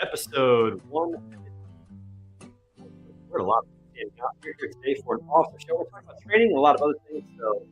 Episode one. We're a lot of here today for an awesome show. We're talking about training and a lot of other things. So,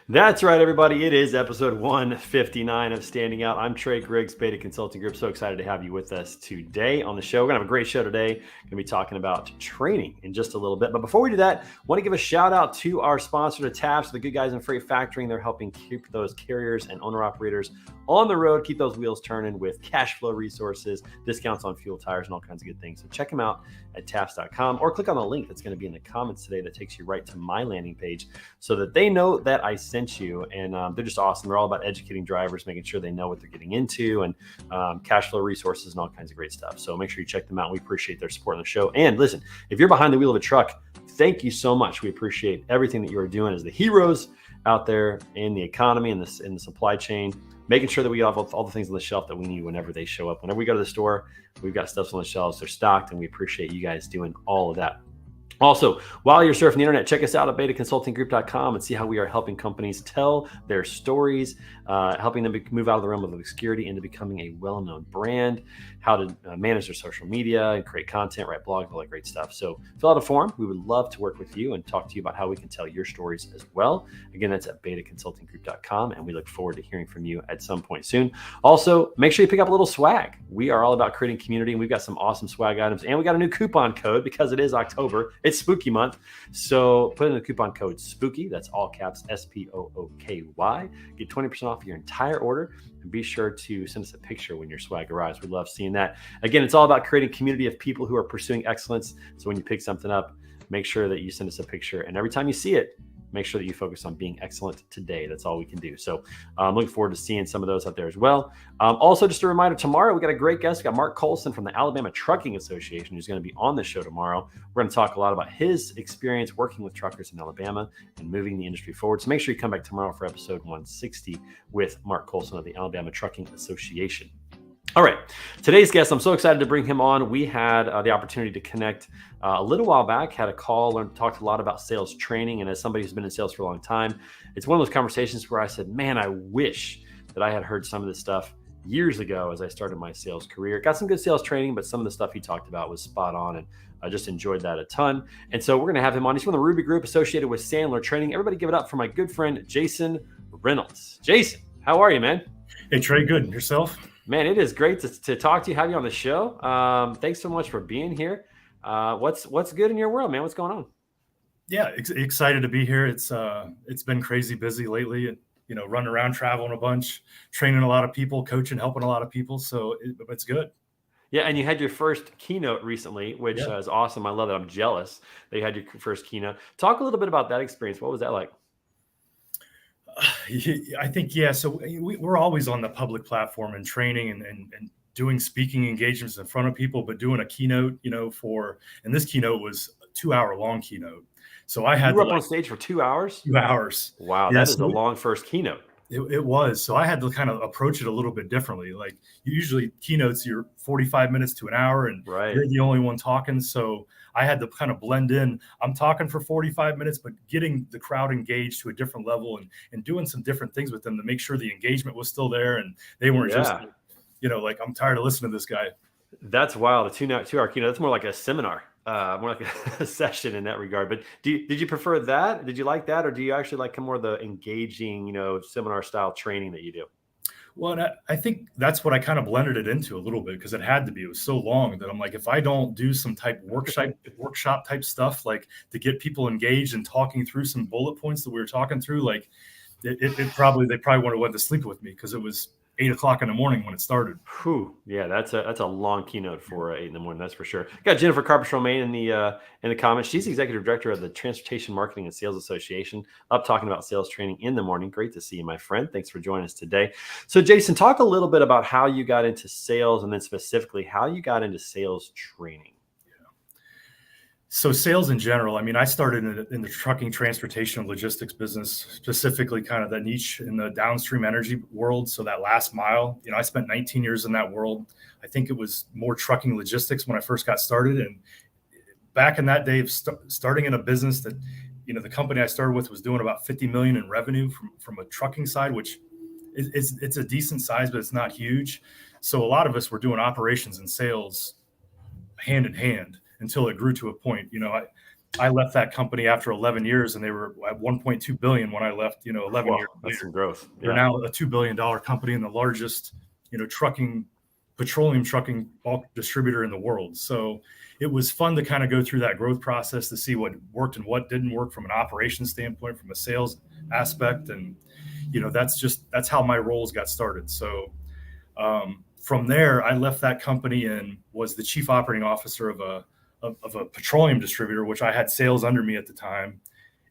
that's right, everybody. It is episode 159 of Standing Out. I'm Trey Griggs, Beta Consulting Group. So excited to have you with us today on the show. We're going to have a great show today. Going to be talking about training in just a little bit. But before we do that, I want to give a shout out to our sponsor, to TAPS, the good guys in freight factoring. They're helping keep those carriers and owner-operators on the road, keep those wheels turning with cash flow resources, discounts on fuel, tires, and all kinds of good things. So check them out at taps.com or click on the link that's going to be in the comments today that takes you right to my landing page so that they know that I sent you. And they're just awesome. They're all about educating drivers, making sure they know what they're getting into, and cash flow resources and all kinds of great stuff. So make sure you check them out. We appreciate their support on the show. And listen, if you're behind the wheel of a truck, thank you so much. We appreciate everything that you are doing as the heroes out there in the economy and in the supply chain, making sure that we have all the things on the shelf that we need whenever they show up. Whenever we go to the store, we've got stuff on the shelves. They're stocked, and we appreciate you guys doing all of that. Also, while you're surfing the internet, check us out at betaconsultinggroup.com and see how we are helping companies tell their stories, helping them move out of the realm of obscurity into becoming a well-known brand, how to manage their social media and create content, write blogs, all that great stuff. So fill out a form. We would love to work with you and talk to you about how we can tell your stories as well. Again, that's at betaconsultinggroup.com, and we look forward to hearing from you at some point soon. Also, make sure you pick up a little swag. We are all about creating community, and we've got some awesome swag items, and we got a new coupon code because it is October. It's spooky month. So put in the coupon code SPOOKY. That's all caps SPOOKY. Get 20% off your entire order. And be sure to send us a picture when your swag arrives. We love seeing that. Again, it's all about creating a community of people who are pursuing excellence. So when you pick something up, make sure that you send us a picture. And every time you see it, make sure that you focus on being excellent today. That's all we can do. So I'm looking forward to seeing some of those out there as well. Also, just a reminder, tomorrow we got a great guest. We got Mark Colson from the Alabama Trucking Association, who's going to be on the show tomorrow. We're going to talk a lot about his experience working with truckers in Alabama and moving the industry forward. So make sure you come back tomorrow for episode 160 with Mark Colson of the Alabama Trucking Association. All right, today's guest, I'm so excited to bring him on. We had the opportunity to connect a little while back, had a call, talked a lot about sales training. And as somebody who's been in sales for a long time, it's one of those conversations where I said, man, I wish that I had heard some of this stuff years ago as I started my sales career. Got some good sales training, but some of the stuff he talked about was spot on, and I just enjoyed that a ton. And so we're going to have him on. He's from the Ruby Group associated with Sandler Training. Everybody give it up for my good friend, Jason Reynolds. Jason, how are you, man? Hey, Trey, good. And yourself? Man, it is great to talk to you, have you on the show. Thanks so much for being here. What's good in your world, man? What's going on? Yeah, excited to be here. It's been crazy busy lately, and running around, traveling a bunch, training a lot of people, coaching, helping a lot of people. So it's good. Yeah, and you had your first keynote recently, which is awesome. I love it. I'm jealous that you had your first keynote. Talk a little bit about that experience. What was that like? I think, so we're always on the public platform and training and doing speaking engagements in front of people, but doing a keynote, and this keynote was a 2-hour long keynote. So I had you were up on stage for 2 hours? 2 hours. Wow, that is a long first keynote. It was. So I had to kind of approach it a little bit differently. Like usually keynotes, you're 45 minutes to an hour and you're the only one talking. So I had to kind of blend in. I'm talking for 45 minutes, but getting the crowd engaged to a different level and doing some different things with them to make sure the engagement was still there. And they weren't just, like, I'm tired of listening to this guy. That's wild. A 2-hour keynote. That's more like a seminar, more like a session in that regard. But did you prefer that? Did you like that? Or do you actually like more of the engaging, seminar style training that you do? Well, I think that's what I kind of blended it into a little bit because it had to be. It was so long that I'm like, if I don't do some type workshop type stuff, like to get people engaged and talking through some bullet points that we were talking through, like they probably would have went to sleep with me because it was 8 o'clock in the morning when it started. Whew. Yeah, that's a long keynote for 8 in the morning. That's for sure. Got Jennifer Carpenter-Romaine in the comments. She's the executive director of the Transportation Marketing and Sales Association. Up talking about sales training in the morning. Great to see you, my friend. Thanks for joining us today. So, Jason, talk a little bit about how you got into sales, and then specifically how you got into sales training. So sales in general, I mean, I started in the trucking, transportation, and logistics business, specifically kind of the niche in the downstream energy world. So that last mile, I spent 19 years in that world. I think it was more trucking logistics when I first got started. And back in that day of starting in a business that, the company I started with was doing about 50 million in revenue from a trucking side, which it's a decent size, but it's not huge. So a lot of us were doing operations and sales hand in hand until it grew to a point. I left that company after 11 years and they were at 1.2 billion when I left, 11 years That's later. Some growth. They're now a $2 billion company and the largest, petroleum trucking bulk distributor in the world. So it was fun to kind of go through that growth process to see what worked and what didn't work from an operations standpoint, from a sales aspect. And, that's how my roles got started. So, from there, I left that company and was the chief operating officer of a petroleum distributor, which I had sales under me at the time.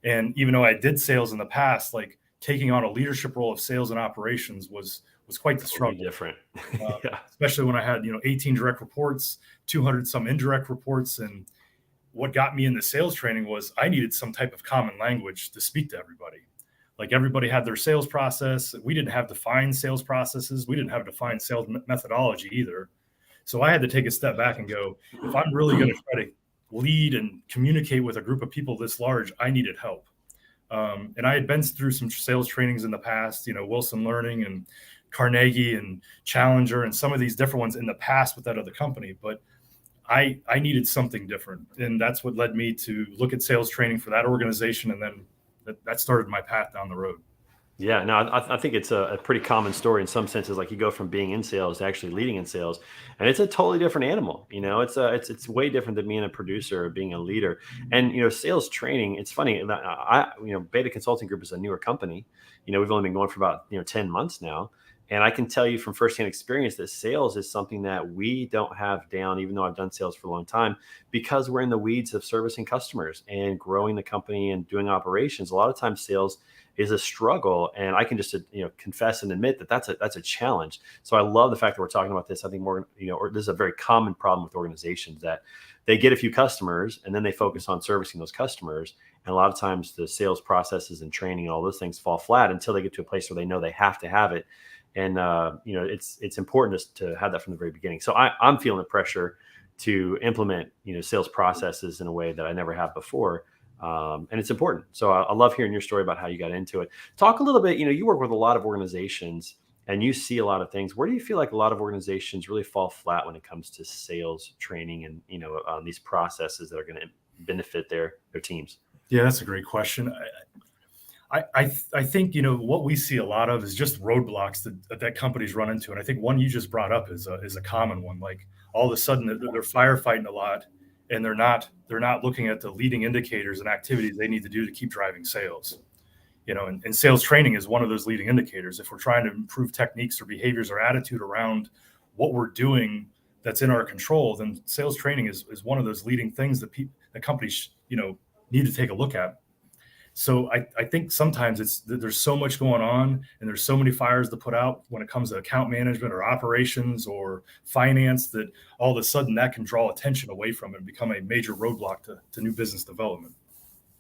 And even though I did sales in the past, like taking on a leadership role of sales and operations was quite the struggle. Different. Yeah. Especially when I had 18 direct reports, 200 some indirect reports. And what got me into sales training was I needed some type of common language to speak to everybody. Like everybody had their sales process. We didn't have defined sales processes. We didn't have defined sales methodology either. So I had to take a step back and go, if I'm really going to try to lead and communicate with a group of people this large, I needed help. And I had been through some sales trainings in the past, Wilson Learning and Carnegie and Challenger and some of these different ones in the past with that other company. But I needed something different. And that's what led me to look at sales training for that organization. And then that started my path down the road. Yeah, no, I think it's a pretty common story in some senses. Like you go from being in sales to actually leading in sales, and it's a totally different animal. It's way different than being a producer or being a leader. And sales training. It's funny that Beta Consulting Group is a newer company. We've only been going for about 10 months now, and I can tell you from firsthand experience that sales is something that we don't have down, even though I've done sales for a long time, because we're in the weeds of servicing customers and growing the company and doing operations. A lot of times sales is a struggle, and I can just confess and admit that that's a challenge. So I love the fact that we're talking about this. I think more this is a very common problem with organizations, that they get a few customers and then they focus on servicing those customers, and a lot of times the sales processes and training and all those things fall flat until they get to a place where they know they have to have it. And it's important to have that from the very beginning. So I'm feeling the pressure to implement sales processes in a way that I never have before. And it's important. So I love hearing your story about how you got into it. Talk a little bit, you work with a lot of organizations and you see a lot of things. Where do you feel like a lot of organizations really fall flat when it comes to sales training and, these processes that are going to benefit their teams? Yeah, that's a great question. I think, what we see a lot of is just roadblocks that companies run into. And I think one you just brought up is a common one. Like all of a sudden they're firefighting a lot, and they're not looking at the leading indicators and activities they need to do to keep driving sales. And sales training is one of those leading indicators. If we're trying to improve techniques or behaviors or attitude around what we're doing that's in our control, then sales training is one of those leading things that companies need to take a look at. So I think sometimes there's so much going on and there's so many fires to put out when it comes to account management or operations or finance, that all of a sudden that can draw attention away from it and become a major roadblock to new business development.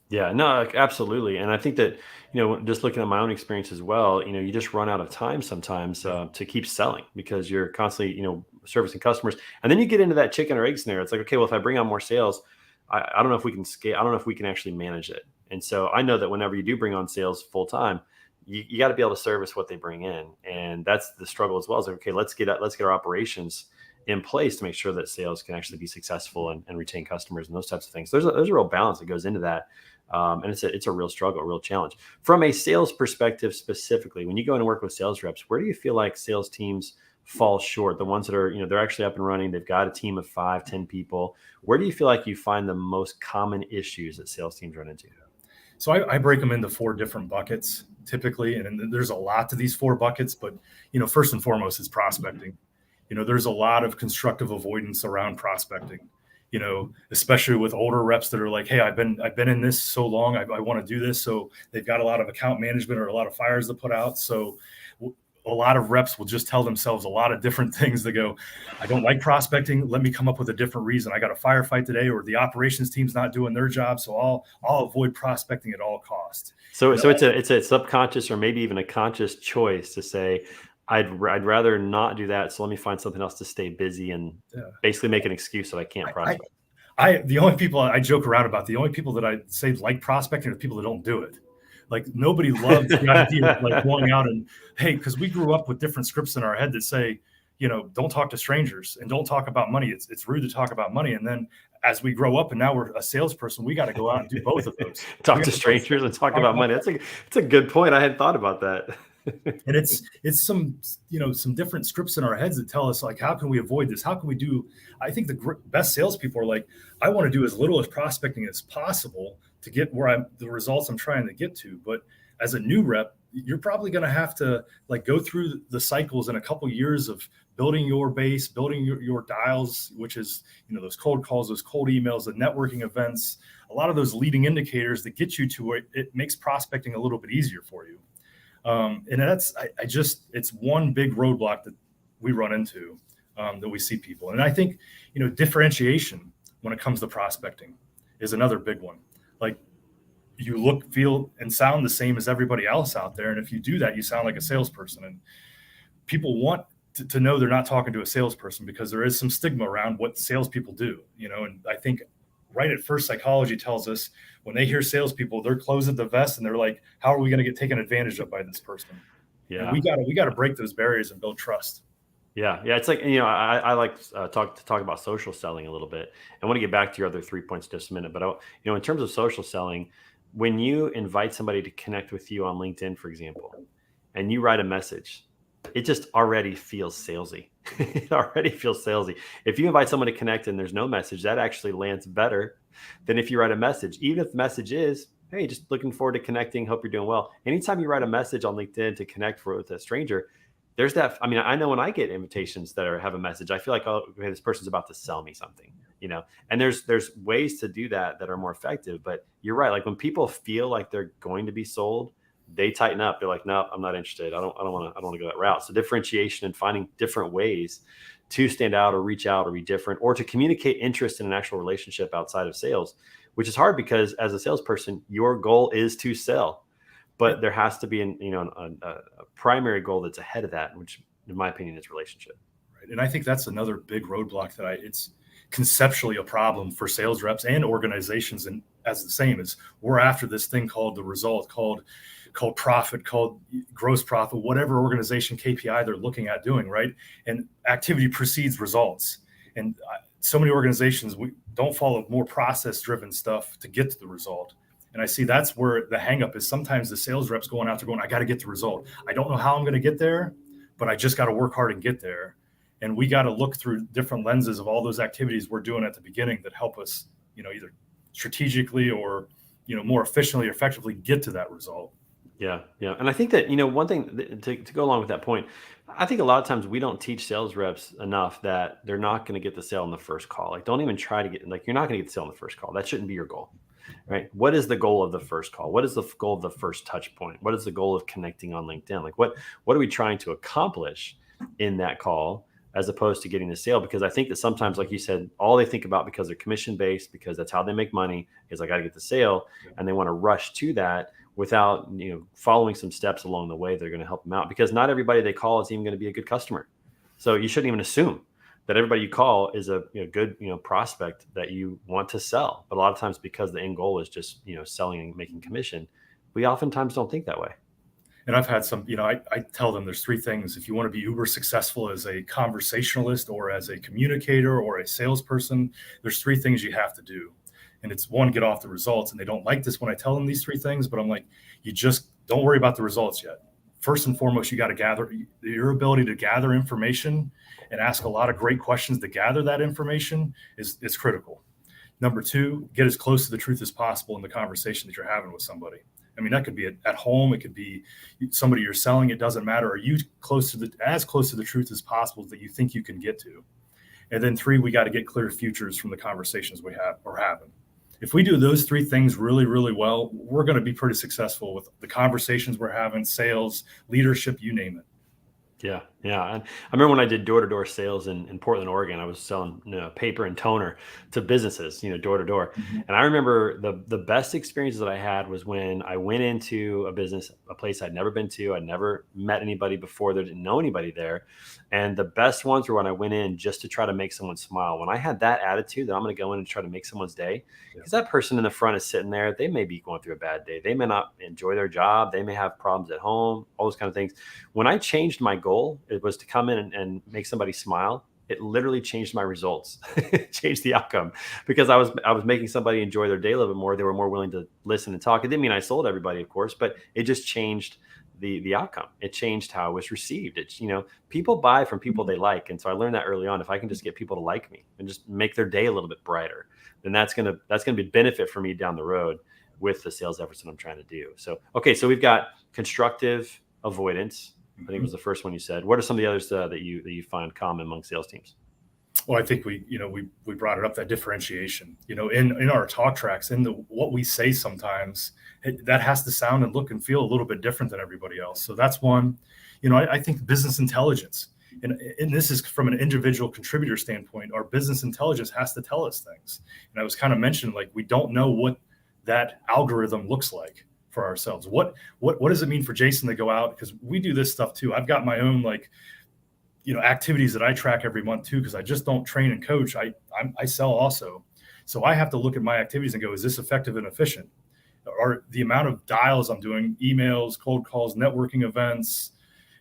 Yeah, no, absolutely. And I think that, just looking at my own experience as well, you just run out of time sometimes to keep selling, because you're constantly, servicing customers. And then you get into that chicken or egg scenario. It's like, okay, well, if I bring on more sales, I don't know if we can scale. I don't know if we can actually manage it. And so I know that whenever you do bring on sales full time, you got to be able to service what they bring in. And that's the struggle as well. It's like, okay, let's get our operations in place to make sure that sales can actually be successful and retain customers and those types of things. There's a real balance that goes into that. And it's a real struggle, a real challenge. From a sales perspective, specifically, when you go in and work with sales reps, where do you feel like sales teams fall short? The ones that are, they're actually up and running, they've got a team of 5-10 people. Where do you feel like you find the most common issues that sales teams run into? So I break them into 4 different buckets typically. And there's a lot to these 4 buckets, but, first and foremost is prospecting. There's a lot of constructive avoidance around prospecting, especially with older reps that are like, hey, I've been in this so long. I want to do this. So they've got a lot of account management or a lot of fires to put out. So a lot of reps will just tell themselves a lot of different things. They go, I don't like prospecting. Let me come up with a different reason. I got a firefight today, or the operations team's not doing their job. So I'll avoid prospecting at all costs. So it's a subconscious or maybe even a conscious choice to say, I'd rather not do that. So let me find something else to stay busy and basically make an excuse that I can't prospect. The only people I joke around about, the only people that I say like prospecting are the people that don't do it. Like nobody loves the idea of like going out and, hey, because we grew up with different scripts in our head that say, don't talk to strangers and don't talk about money. It's rude to talk about money. And then as we grow up and now we're a salesperson, we got to go out and do both of those. Talk to strangers and talk about money. That's a good point. I hadn't thought about that. And it's some different scripts in our heads that tell us like, how can we avoid this? How can we do? I think the best salespeople are like, I want to do as little as prospecting as possible to get the results I'm trying to get to. But as a new rep, you're probably going to have to like go through the cycles in a couple of years of building your base, building your dials, which is, those cold calls, those cold emails, the networking events, a lot of those leading indicators that get you to where it makes prospecting a little bit easier for you. And it's one big roadblock that we run into, that we see people. And I think, differentiation when it comes to prospecting is another big one. Like you look, feel, and sound the same as everybody else out there. And if you do that, you sound like a salesperson, and people want to know they're not talking to a salesperson because there is some stigma around what salespeople do, and I think right at first psychology tells us when they hear salespeople, they're closing the vest and they're like, how are we going to get taken advantage of by this person? Yeah. And we got to break those barriers and build trust. Yeah. It's like, I like to talk about social selling a little bit. I want to get back to your other 3 points in just a minute, but in terms of social selling, when you invite somebody to connect with you on LinkedIn, for example, and you write a message, it just already feels salesy. It already feels salesy. If you invite someone to connect and there's no message, that actually lands better than if you write a message. Even if the message is, hey, just looking forward to connecting. Hope you're doing well. Anytime you write a message on LinkedIn to connect with a stranger, there's that. I mean, I know when I get invitations that have a message, I feel like, oh, okay, this person's about to sell me something, and there's ways to do that are more effective. But you're right. Like when people feel like they're going to be sold, they tighten up. They're like, no, I'm not interested. I don't want to go that route. So differentiation and finding different ways to stand out or reach out or be different or to communicate interest in an actual relationship outside of sales, which is hard because as a salesperson, your goal is to sell, but there has to be a primary goal that's ahead of that, which in my opinion is relationship. Right. And I think that's another big roadblock it's conceptually a problem for sales reps and organizations. And as the same as we're after this thing called the result, called profit, called gross profit, whatever organization KPI they're looking at doing, right? And activity precedes results. And so many organizations, we don't follow more process-driven stuff to get to the result. And I see that's where the hang-up is. Sometimes the sales reps going out there going, I got to get the result. I don't know how I'm going to get there, but I just got to work hard and get there. And we got to look through different lenses of all those activities we're doing at the beginning that help us, either strategically or, more efficiently or effectively get to that result. Yeah. And I think that, one thing to go along with that point, I think a lot of times we don't teach sales reps enough that they're not going to get the sale in the first call. Like, don't even try to you're not going to get the sale in the first call. That shouldn't be your goal, right? What is the goal of the first call? What is the goal of the first touch point? What is the goal of connecting on LinkedIn? Like, what are we trying to accomplish in that call as opposed to getting the sale? Because I think that sometimes, like you said, all they think about because they're commission based, because that's how they make money is I got to get the sale, and they want to rush to that without following some steps along the way that are going to help them out, because not everybody they call is even going to be a good customer. So you shouldn't even assume that everybody you call is a good prospect that you want to sell. But a lot of times, because the end goal is just selling and making commission, we oftentimes don't think that way. And I've had some, I tell them there's 3 things. If you want to be uber successful as a conversationalist or as a communicator or a salesperson, there's 3 things you have to do. And it's 1, get off the results. And they don't like this when I tell them these 3 things, but I'm like, you just don't worry about the results yet. First and foremost, you got to gather your ability to gather information and ask a lot of great questions to gather that information is critical. Number two, get as close to the truth as possible in the conversation that you're having with somebody. I mean, that could be at home. It could be somebody you're selling. It doesn't matter. Are you as close to the truth as possible that you think you can get to? And then three, we got to get clear futures from the conversations we're having. If we do those three things really, really well, we're going to be pretty successful with the conversations we're having, sales, leadership, you name it. Yeah. Yeah. And I remember when I did door-to-door sales in Portland, Oregon, I was selling paper and toner to businesses, door to door. Mm-hmm. And I remember the best experiences that I had was when I went into a business, a place I'd never been to. I'd never met anybody before. There didn't know anybody there. And the best ones were when I went in just to try to make someone smile. When I had that attitude that I'm going to go in and try to make someone's day, because that person in the front is sitting there, they may be going through a bad day. They may not enjoy their job. They may have problems at home, all those kind of things. When I changed my goal, it was to come in and make somebody smile. It literally changed my results. It changed the outcome because I was making somebody enjoy their day a little bit more. They were more willing to listen and talk. It didn't mean I sold everybody, of course, but it just changed the outcome. It changed how it was received. It's, people buy from people they like. And so I learned that early on. If I can just get people to like me and just make their day a little bit brighter, then that's gonna be a benefit for me down the road with the sales efforts that I'm trying to do. So, okay, so we've got constructive avoidance. I think was the first one you said. What are some of the others that you find common among sales teams? Well, I think we brought it up, that differentiation, in our talk tracks, in what we say sometimes, that has to sound and look and feel a little bit different than everybody else. So that's one. I think business intelligence, and this is from an individual contributor standpoint, our business intelligence has to tell us things. And I was kind of mentioning, like, we don't know what that algorithm looks like for ourselves. What does it mean for Jason to go out? Because we do this stuff too. I've got my own activities that I track every month too, because I just don't train and coach. I sell also. So I have to look at my activities and go, is this effective and efficient? Or the amount of dials I'm doing, emails, cold calls, networking events,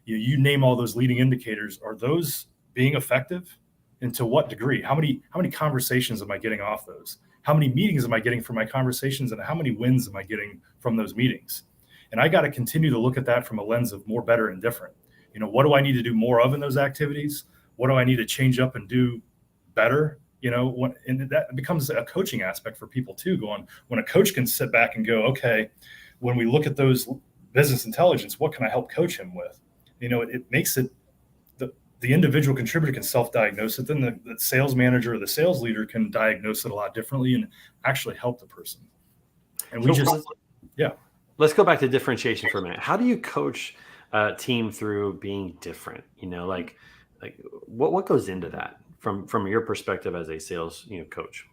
you name all those leading indicators, are those being effective? And to what degree? How many conversations am I getting off those? How many meetings am I getting from my conversations, and how many wins am I getting from those meetings? And I got to continue to look at that from a lens of more, better, and different. What do I need to do more of in those activities? What do I need to change up and do better? And that becomes a coaching aspect for people too, when a coach can sit back and go, okay, when we look at those business intelligence, what can I help coach him with? It makes it, the individual contributor can self-diagnose it. Then the sales manager or the sales leader can diagnose it a lot differently and actually help the person. And let's go back to differentiation for a minute. How do you coach a team through being different? Like what goes into that from your perspective as a sales coach?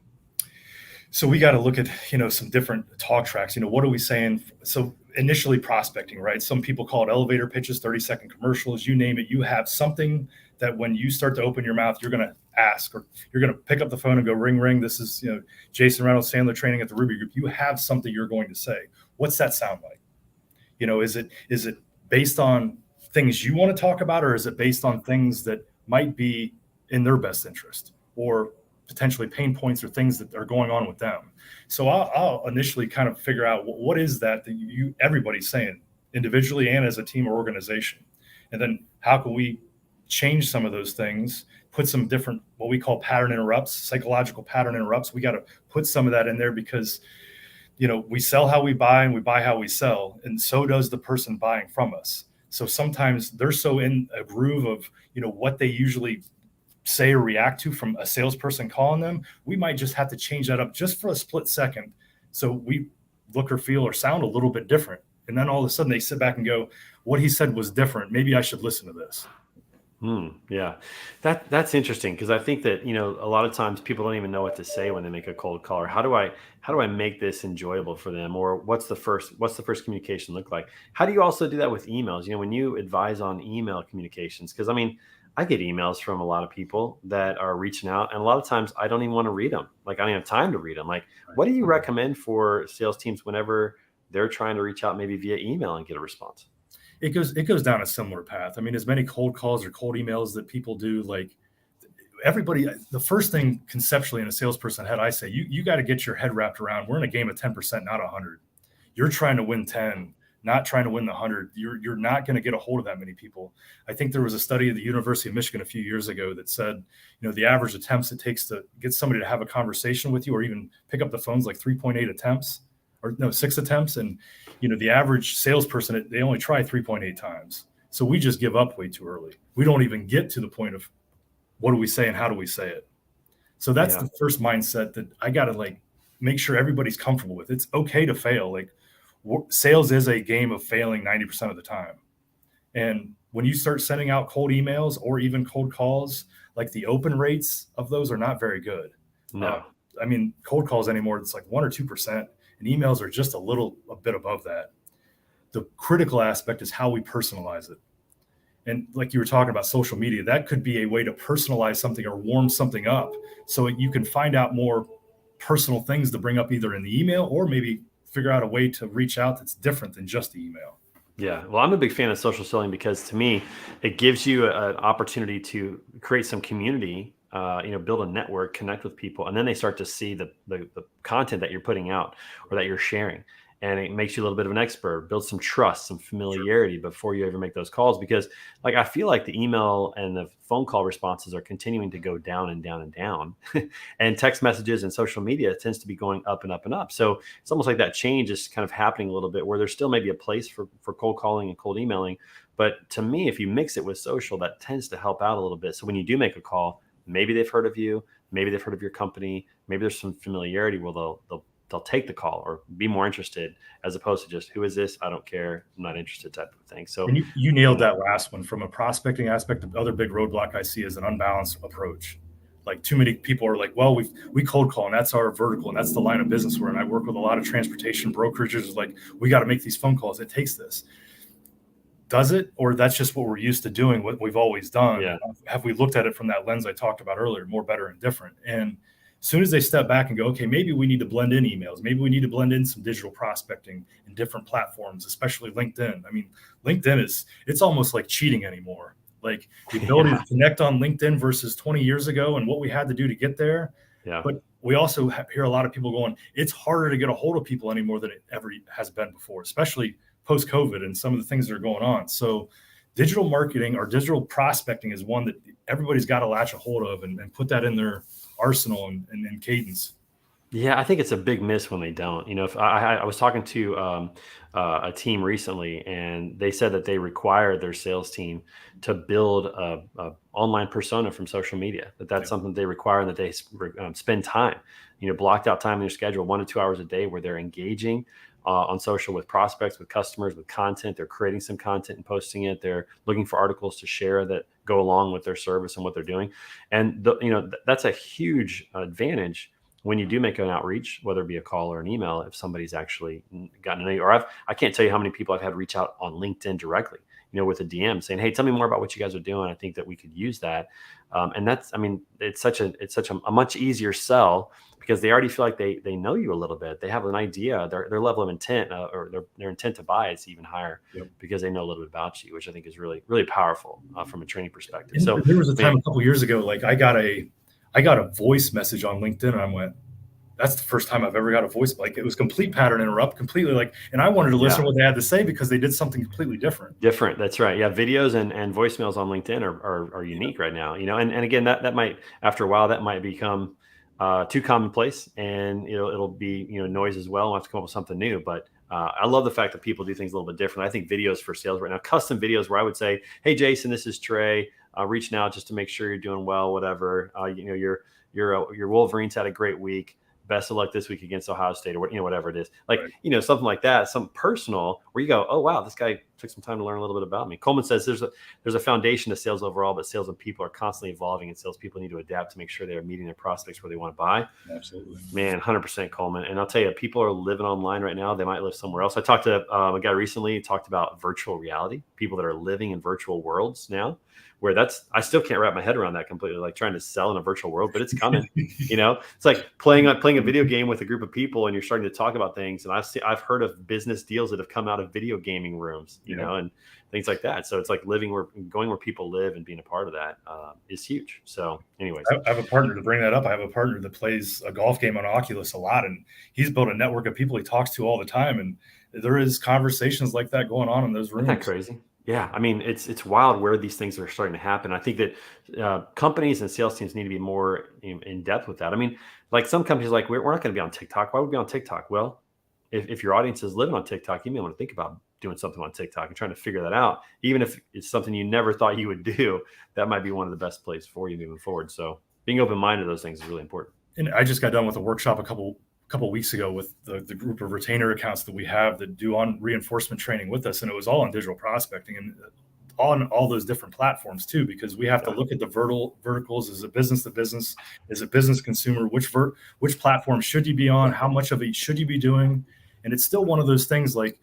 So we got to look at, some different talk tracks. What are we saying? So initially prospecting, right? Some people call it elevator pitches, 30-second commercials, you name it. You have something that when you start to open your mouth, you're going to ask, or you're going to pick up the phone and go, ring, ring. This is, Jason Reynolds, Sandler training at the Ruby Group. You have something you're going to say. What's that sound like? Is it based on things you want to talk about, or is it based on things that might be in their best interest, or potentially pain points or things that are going on with them? So I'll initially kind of figure out what is that everybody's saying individually and as a team or organization. And then how can we change some of those things, put some different, what we call pattern interrupts, psychological pattern interrupts. We got to put some of that in there because, we sell how we buy and we buy how we sell. And so does the person buying from us. So sometimes they're so in a groove of, what they usually say or react to from a salesperson calling them, we might just have to change that up just for a split second. So we look or feel or sound a little bit different. And then all of a sudden they sit back and go, what he said was different. Maybe I should listen to this. Yeah, that's interesting, because I think that, a lot of times people don't even know what to say when they make a cold call, or how do I make this enjoyable for them? Or what's the first communication look like? How do you also do that with emails? When you advise on email communications, because I get emails from a lot of people that are reaching out, and a lot of times I don't even want to read them. Like, I don't have time to read them. Like, what do you recommend for sales teams whenever they're trying to reach out maybe via email and get a response? It goes down a similar path. As many cold calls or cold emails that people do, like, everybody, the first thing conceptually in a salesperson head, I say, you got to get your head wrapped around, we're in a game of 10%, not 100. You're trying to win 10. not trying to win the 100. You're not going to get a hold of that many people. I think there was a study at the University of Michigan a few years ago that said, the average attempts it takes to get somebody to have a conversation with you or even pick up the phone's like 3.8 attempts, or no, 6 attempts. And, the average salesperson, they only try 3.8 times. So we just give up way too early. We don't even get to the point of what do we say and how do we say it? So that's the first mindset that I got to make sure everybody's comfortable with. It's okay to fail. Sales is a game of failing 90% of the time. And when you start sending out cold emails or even cold calls, the open rates of those are not very good. No. Cold calls anymore, it's 1 or 2%, and emails are just a bit above that. The critical aspect is how we personalize it. And like you were talking about social media, that could be a way to personalize something or warm something up so you can find out more personal things to bring up either in the email or maybe figure out a way to reach out that's different than just the email. Yeah. Well, I'm a big fan of social selling because to me, it gives you an opportunity to create some community, build a network, connect with people, and then they start to see the content that you're putting out or that you're sharing. And it makes you a little bit of an expert, build some trust, some familiarity before you ever make those calls. Because I feel like the email and the phone call responses are continuing to go down and down and down. And text messages and social media tends to be going up and up and up. So it's almost like that change is kind of happening a little bit where there's still maybe a place for cold calling and cold emailing. But to me, if you mix it with social, that tends to help out a little bit. So when you do make a call, maybe they've heard of you, maybe they've heard of your company, maybe there's some familiarity where they'll take the call or be more interested as opposed to just, who is this? I don't care. I'm not interested type of thing. So and you nailed that last one. From a prospecting aspect, the other big roadblock I see is an unbalanced approach. Too many people are well, we cold call and that's our vertical and that's the line of business we're in. I work with a lot of transportation brokerages. We got to make these phone calls. It takes this. Does it? Or that's just what we're used to doing, what we've always done. Yeah. Have we looked at it from that lens I talked about earlier, more, better, and different? And as soon as they step back and go, okay, maybe we need to blend in emails. Maybe we need to blend in some digital prospecting in different platforms, especially LinkedIn. LinkedIn it's almost like cheating anymore. The ability to connect on LinkedIn versus 20 years ago and what we had to do to get there. Yeah. But we also hear a lot of people going, it's harder to get a hold of people anymore than it ever has been before, especially post-COVID and some of the things that are going on. So digital marketing or digital prospecting is one that everybody's got to latch a hold of and put that in their arsenal and cadence. Yeah, I think it's a big miss when they don't. If I was talking to a team recently, and they said that they require their sales team to build a online persona from social media. That's something they require, and that they spend time, blocked out time in their schedule, 1 to 2 hours a day, where they're engaging on social with prospects, with customers, with content. They're creating some content and posting it. They're looking for articles to share that go along with their service and what they're doing. And that's a huge advantage when you do make an outreach, whether it be a call or an email, if somebody's actually gotten to know you. Or I can't tell you how many people I've had reach out on LinkedIn directly, with a DM saying, hey, tell me more about what you guys are doing. I think that we could use that. And that's, it's such a much easier sell, because they already feel like they know you a little bit. They have an idea. Their level of intent or their intent to buy is even higher because they know a little bit about you, which I think is really, really powerful from a training perspective. And so there was a time a couple of years ago, I got a voice message on LinkedIn, and I went, that's the first time I've ever got a voice. It was complete pattern interrupt, completely and I wanted to listen to what they had to say because they did something completely different. That's right. Yeah. Videos and voicemails on LinkedIn are unique right now, and again, that might, after a while, that might become too commonplace, and it'll be noise as well. We'll have to come up with something new. But I love the fact that people do things a little bit different. I think videos for sales right now, custom videos where I would say, hey, Jason, this is Trey. Reaching out just to make sure you're doing well, whatever. Your Wolverines had a great week. Best of luck this week against Ohio State, or whatever it is. Right. Something like that, something personal where you go, oh wow, this guy took some time to learn a little bit about me. Coleman says there's a foundation to sales overall, but sales and people are constantly evolving, and salespeople need to adapt to make sure they are meeting their prospects where they want to buy. Absolutely, man, 100% Coleman. And I'll tell you, people are living online right now. They might live somewhere else. I talked to a guy recently, talked about virtual reality, people that are living in virtual worlds now, where I still can't wrap my head around that completely, trying to sell in a virtual world, but it's coming. It's like playing a video game with a group of people, and you're starting to talk about things. And I've heard of business deals that have come out of video gaming rooms, and things like that. So it's like going where people live and being a part of that is huge. So anyways, I have a partner to bring that up. I have a partner that plays a golf game on Oculus a lot, and he's built a network of people he talks to all the time. And there is conversations like that going on in those rooms. Isn't that crazy? Yeah, I mean, it's wild where these things are starting to happen. I think that companies and sales teams need to be more in depth with that. I mean, like some companies, like we're not going to be on TikTok. Why would we be on TikTok? Well, if your audience is living on TikTok, you may want to think about doing something on TikTok and trying to figure that out. Even if it's something you never thought you would do, that might be one of the best places for you moving forward. So being open-minded to those things is really important. And I just got done with a workshop a couple weeks ago with the group of retainer accounts that we have that do on reinforcement training with us. And it was all on digital prospecting and on all those different platforms too, because we have to look at the verticals. Is it business to business? Is it business consumer? Which platform should you be on? How much of it should you be doing? And it's still one of those things like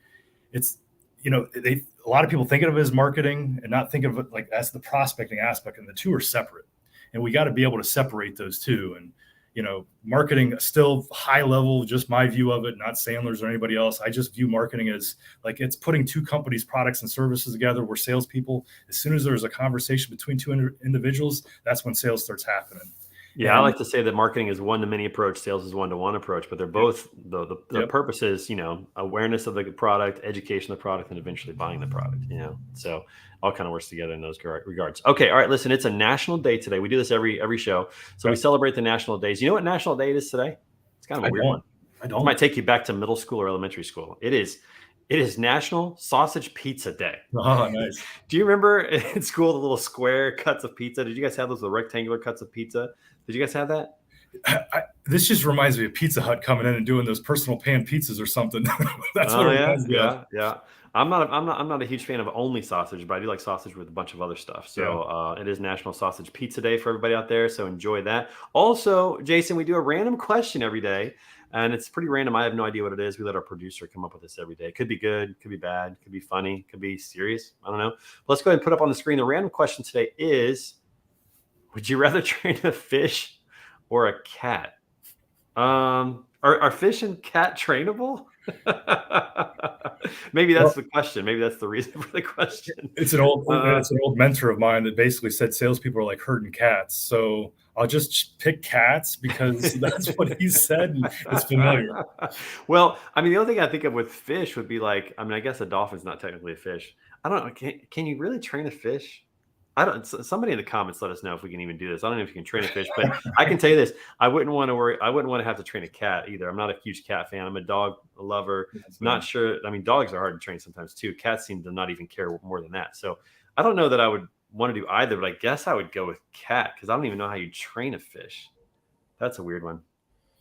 it's, a lot of people think of it as marketing and not think of it like as the prospecting aspect, and the two are separate. And we got to be able to separate those two. And marketing still high level, just my view of it, not Sandler's or anybody else. I just view marketing as like it's putting two companies' products and services together. We're salespeople. As soon as there's a conversation between two individuals, that's when sales starts happening. Yeah, I like to say that marketing is one-to-many approach, sales is one-to-one approach, but they're both the purpose is, awareness of the product, education of the product, and eventually buying the product, So all kind of works together in those regards. Okay, all right, listen, it's a national day today. We do this every show. So we celebrate the national days. You know what national day it is today? It's kind of a weird one. I don't. It might take you back to middle school or elementary school. It is National Sausage Pizza Day. Oh, nice. Do you remember in school the little square cuts of pizza? Did you guys have those, the rectangular cuts of pizza? Did you guys have that? This just reminds me of Pizza Hut coming in and doing those personal pan pizzas or something. That's what it reminds me of. Yeah. I'm not a huge fan of only sausage, but I do like sausage with a bunch of other stuff. So it is National Sausage Pizza Day for everybody out there. So enjoy that. Also, Jason, we do a random question every day. And it's pretty random. I have no idea what it is. We let our producer come up with this every day. It could be good, could be bad, could be funny, could be serious. I don't know. Let's go ahead and put up on the screen. The random question today is, would you rather train a fish or a cat? Are fish and cat trainable? Maybe that's the question. Maybe that's the reason for the question. It's an old mentor of mine that basically said salespeople are like herding cats. So I'll just pick cats because that's what he said, and it's familiar. Well, I mean, the only thing I think of with fish would be like, I mean, I guess a dolphin's not technically a fish. I don't know. Can you really train a fish? Somebody in the comments let us know if we can even do this. I don't know if you can train a fish, but I can tell you this: I wouldn't want to worry. I wouldn't want to have to train a cat either. I'm not a huge cat fan. I'm a dog lover. Not sure. I mean, dogs are hard to train sometimes too. Cats seem to not even care more than that. So I don't know that I would want to do either, but I guess I would go with cat because I don't even know how you train a fish. That's a weird one.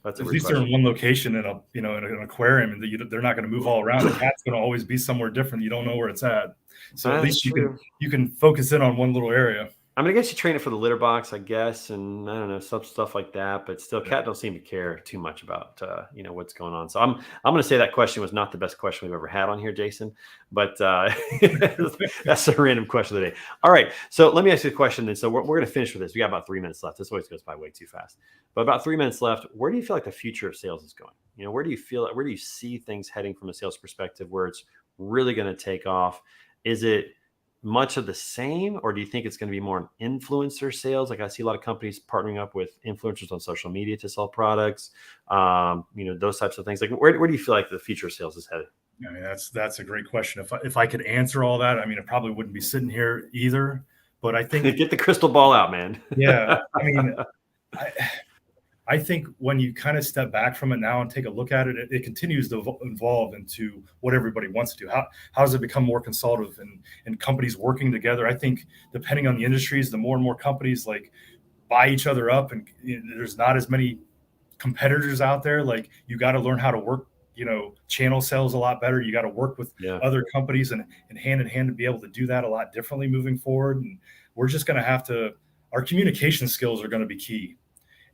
That's at least they're in one location in an aquarium, and they're not going to move all around. The cat's going to always be somewhere different. You don't know where it's at. So at least you can focus in on one little area. I mean, I guess you train it for the litter box, I guess, and I don't know, some stuff like that. But still, cat don't seem to care too much about what's going on. So I'm going to say that question was not the best question we've ever had on here, Jason. But that's a random question of the day. All right, so let me ask you a question. Then, so we're going to finish with this. We got about 3 minutes left. This always goes by way too fast. But about 3 minutes left. Where do you feel like the future of sales is going? Where do you see things heading from a sales perspective, where it's really going to take off? Is it much of the same, or do you think it's going to be more an influencer sales? Like I see a lot of companies partnering up with influencers on social media to sell products, those types of things. Like where do you feel like the future of sales is headed? I mean, that's a great question. If I could answer all that, I mean, I probably wouldn't be sitting here either. But I think get the crystal ball out, man. Yeah, I mean, I think when you kind of step back from it now and take a look at it, it continues to evolve into what everybody wants to do. How does it become more consultative and companies working together? I think depending on the industries, the more and more companies like buy each other up, and there's not as many competitors out there. Like you got to learn how to work, channel sales a lot better. You got to work with other companies and hand in hand to be able to do that a lot differently moving forward. And we're just going to have to, our communication skills are going to be key.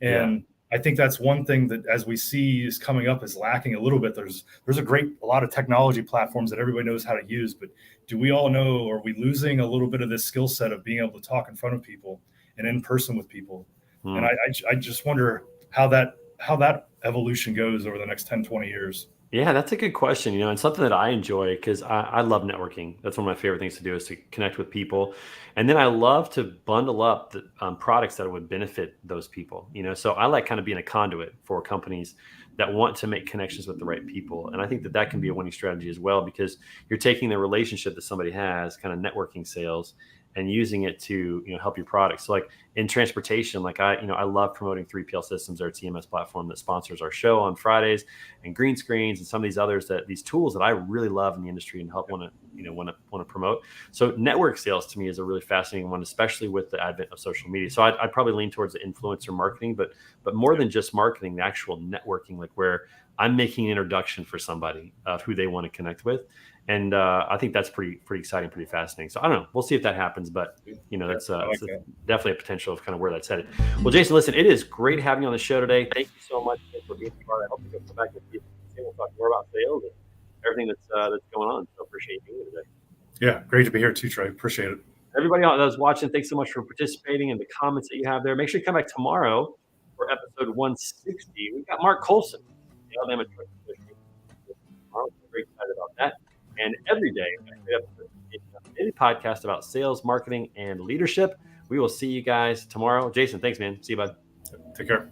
And I think that's one thing that, as we see, is coming up is lacking a little bit. There's a lot of technology platforms that everybody knows how to use, but do we all know, are we losing a little bit of this skill set of being able to talk in front of people and in person with people? And I just wonder how that evolution goes over the next 10, 20 years. Yeah, that's a good question, and something that I enjoy because I love networking. That's one of my favorite things to do is to connect with people. And then I love to bundle up the products that would benefit those people, So I like kind of being a conduit for companies that want to make connections with the right people. And I think that that can be a winning strategy as well because you're taking the relationship that somebody has, kind of networking sales, and using it to help your product. So like in transportation, like I love promoting 3PL Systems, our TMS platform that sponsors our show on Fridays, and green screens and some of these others, that these tools that I really love in the industry and help want to promote. So network sales to me is a really fascinating one, especially with the advent of social media. So I'd probably lean towards the influencer marketing, but more than just marketing, the actual networking, like where I'm making an introduction for somebody of who they want to connect with. And I think that's pretty exciting, pretty fascinating. So I don't know. We'll see if that happens, but that's definitely a potential of kind of where that's headed. Well, Jason, listen, it is great having you on the show today. Thank you so much for being part. I hope you come back and we'll talk more about sales and everything that's going on. So appreciate you being here today. Yeah, great to be here too, Trey. Appreciate it. Everybody that was watching, thanks so much for participating and the comments that you have there. Make sure you come back tomorrow for episode 160. We've got Mark Colson, the Alabama Truck Commissioner. I'm very excited about that. And every day, any podcast about sales, marketing, and leadership. We will see you guys tomorrow. Jason, thanks, man. See you, bud. Take care.